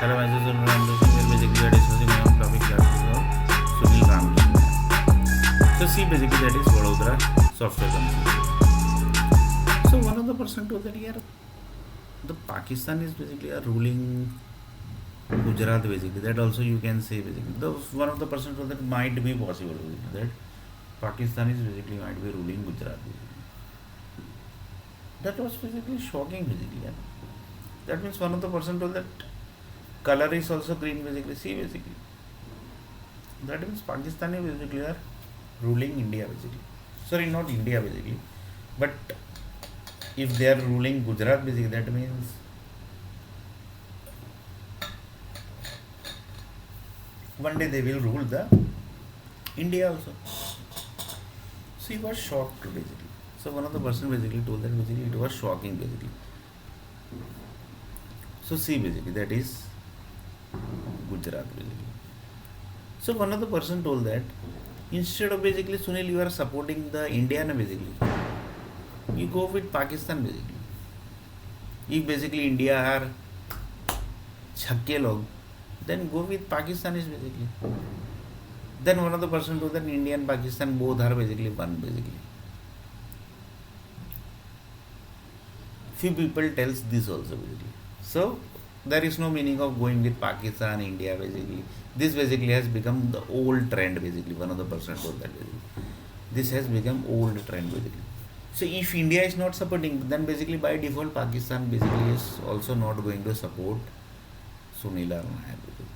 Hello, myself Sunil Ramdoshi. We are basically we are discussing on topic that is of Sunil Ramdoshi. So see, basically that is Vadodara software company. So one of the person told that here the Pakistan is basically a ruling Gujarat basically. That also you can say basically. The one of the person told that might be possible basically, that Pakistan is basically might be ruling Gujarat basically. That was basically shocking basically. Yeah. That means one of the person told that color is also green basically. See basically. That means Pakistan is basically are ruling India basically. Sorry, not India basically. But if they are ruling Gujarat basically, that means one day they will rule the India also. So he was shocked basically. So one of the person basically told that basically it was shocking basically. So see basically that is Gujarat basically. So one of the person told that instead of basically Sunil you are supporting the India basically, you go with Pakistan basically. If basically India are छक्के log, then go with Pakistanis basically. Then one of the person told that India and Pakistan both are basically one basically. Few people tells this also basically. So there is no meaning of going with Pakistan, India basically. This basically has become the old trend basically. One of the person told that basically. This has become old trend basically. So if India is not supporting, then basically by default Pakistan basically is also not going to support Sunil Nair basically.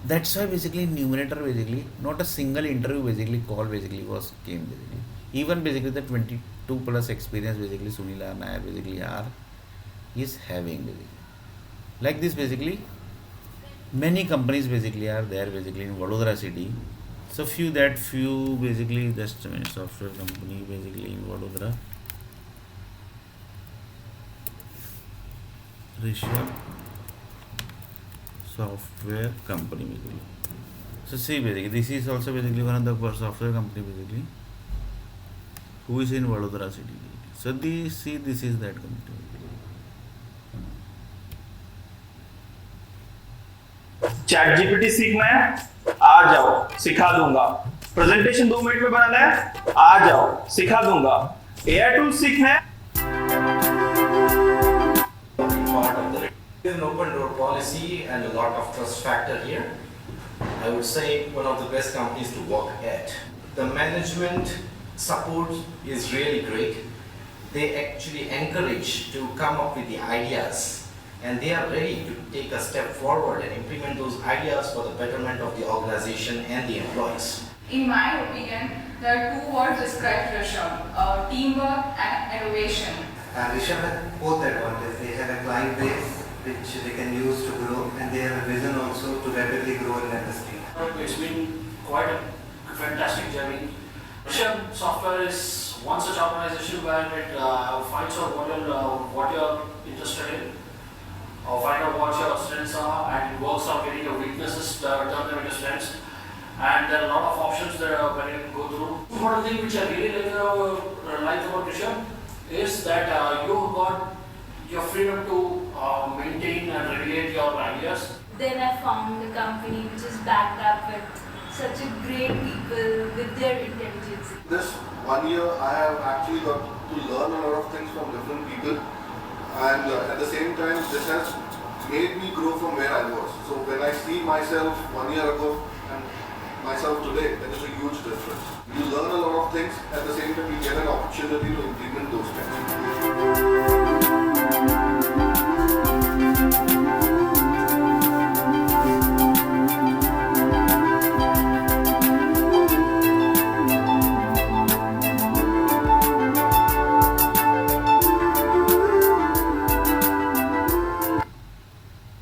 That's why basically numerator basically not a single interview basically call basically was came basically. Even basically the 22 plus experience basically Sunil Nair basically are is having basically. Like this basically many companies basically are there basically in Vadodara city. So few basically just a minute, software company basically in Vadodara. Rishabh software company basically. So see basically this is also basically one of the software company basically who is in Vadodara city. So this is that company. Chat GPT सीखना है आ जाओ सिखा दूंगा presentation 2 minute में बनाना है आ जाओ सिखा दूंगा एआई टूल सीखना है There's an open door policy and a lot of trust factor here. I would say one of the best companies to work at. The management support is really great. They actually encourage to come up with the ideas and they are ready to take a step forward and implement those ideas for the betterment of the organization and the employees. In my opinion, there are two words describe Rishabh, teamwork and innovation. And Rishabh has both advantages. They have a client base which they can use to grow, and they have a vision also to rapidly grow in the industry. It's been quite a fantastic journey. Rishabh Software is one such organization where it finds out what you're interested in, or find out what your strengths are, and it works on getting your weaknesses, turn them into strengths. And there are a lot of options there when you can go through. One thing which I really like about Rishabh is that you've got your freedom to maintain and regulate your ideas. Then I found a company which is backed up with such a great people with their intelligence. This 1 year I have actually got to learn a lot of things from different people, and at the same time this has made me grow from where I was. So when I see myself 1 year ago and myself today, there is a huge difference. You learn a lot of things, at the same time you get an opportunity to implement those things.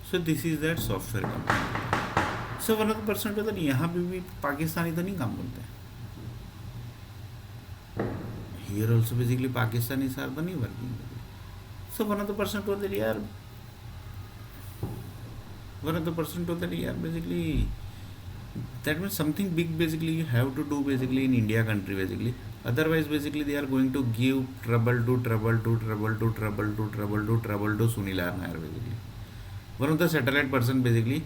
So this is that software company. So one of the person told that यहाँ पे भी पाकिस्तानी तो नहीं काम करते हैं. Here also basically Pakistanis are नहीं working. So one of the person told that यार basically That means something big basically you have to do basically in India country basically. Otherwise basically they are going to give trouble to Sunil R. Nair basically. One of the satellite person basically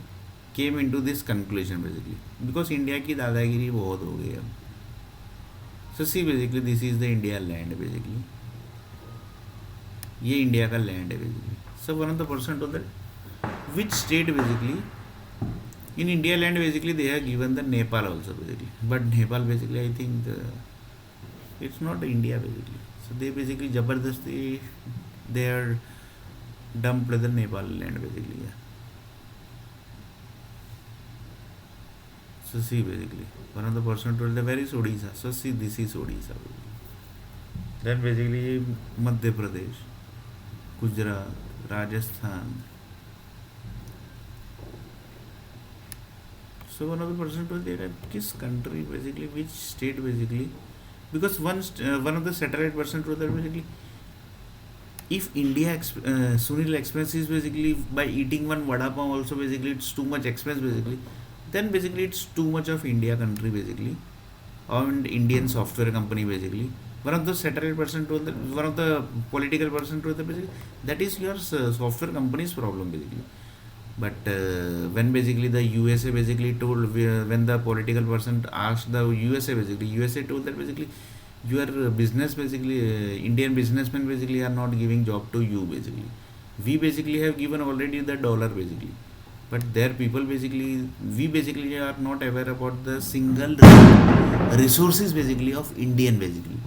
came into this conclusion basically because India की दादागिरी बहुत हो गई अब. So see basically this is the India land basically. ये India का land है basically. So one of the person told that which state basically in India land basically they have given the Nepal also basically, but Nepal basically I think it's not India basically. So they basically जबरदस्ती they are dumped the Nepal land basically. Yeah. So see basically one of the person told the where is Odisha. So see this is Odisha basically. Then basically Madhya Pradesh, Gujarat, Rajasthan. So one of the person told that which country basically, which state basically, because one of the satellite person told that basically, if India Sunil expenses basically by eating one vada pav also basically it's too much expense basically, then basically it's too much of India country basically, and Indian software company basically. One of the satellite person told that, one of the political person told that basically that is your software company's problem basically. But when basically the USA basically told, when the political person asked the USA basically, USA told that basically your business basically Indian businessmen basically are not giving job to you basically. We basically have given already the dollar basically, but their people basically, we basically are not aware about the single resources basically of Indian basically.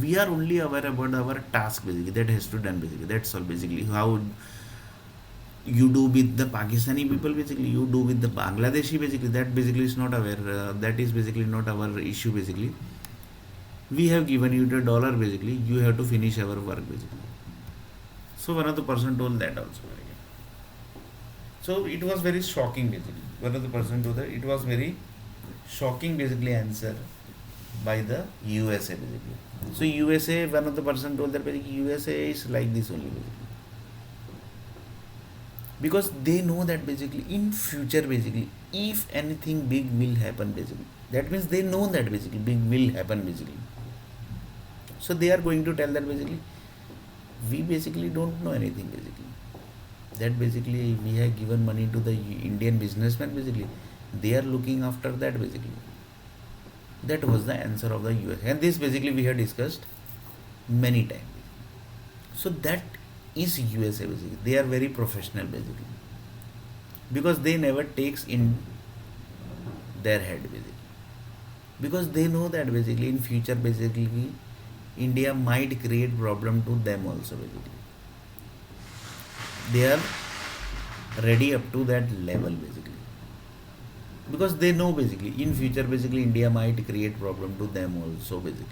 We are only aware about our task basically that has to done basically. That's all basically. How you do with the Pakistani people basically, you do with the Bangladeshi basically, that basically is not aware, that is basically not our issue basically. We have given you the dollar basically, you have to finish our work basically. So one of the person told that also. So it was very shocking basically. One of the person told that it was very shocking basically answer by the USA basically. So USA, one of the person told that basically USA is like this only basically. Because they know that basically in future basically if anything big will happen basically, that means they know that basically big will happen basically. So they are going to tell that basically we basically don't know anything basically, that basically we have given money to the Indian businessmen basically, they are looking after that basically. That was the answer of the US, and this basically we have discussed many times. So that is USA basically, they are very professional basically, because they never takes in their head basically, because they know that basically in future basically India might create problem to them also basically. They are ready up to that level basically, because they know basically in future basically India might create problem to them also basically.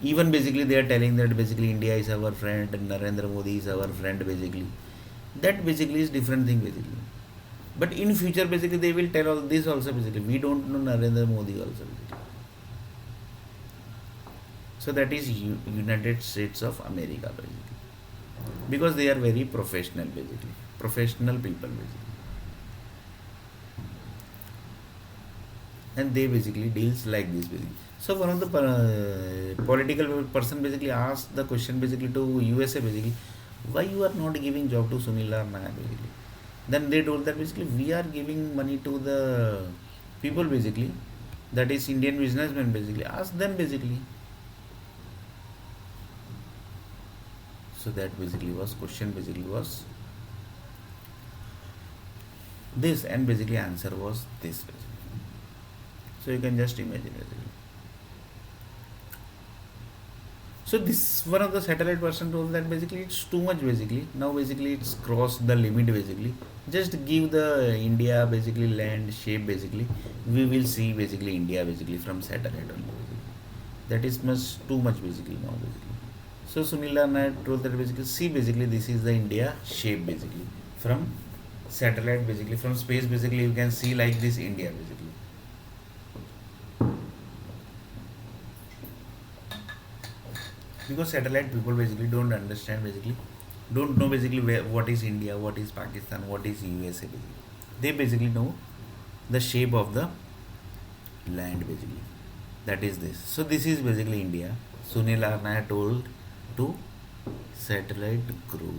Even basically they are telling that basically India is our friend and Narendra Modi is our friend basically. That basically is different thing basically. But in future basically they will tell all this also basically. We don't know Narendra Modi also basically. So that is United States of America basically. Because they are very professional basically. Professional people basically. And they basically deals like this basically. So one of the political person basically asked the question basically to USA basically, why you are not giving job to Sunil R. Nair basically. Then they told that basically we are giving money to the people basically, that is Indian businessmen basically. Ask them basically. So that basically was question basically was this, and basically answer was this basically. So you can just imagine basically. So this one of the satellite person told that basically it's too much basically. Now basically it's crossed the limit basically. Just give the India basically land shape basically. We will see basically India basically from satellite only basically. That is much too much basically now basically. So Sunil R. Nair told that basically see basically this is the India shape basically. From satellite basically, from space basically you can see like this India basically. Because satellite people basically don't understand basically, don't know basically what is India, what is Pakistan, what is USA basically. They basically know the shape of the land basically. That is this. So this is basically India. Sunil Arnaya told to satellite grow.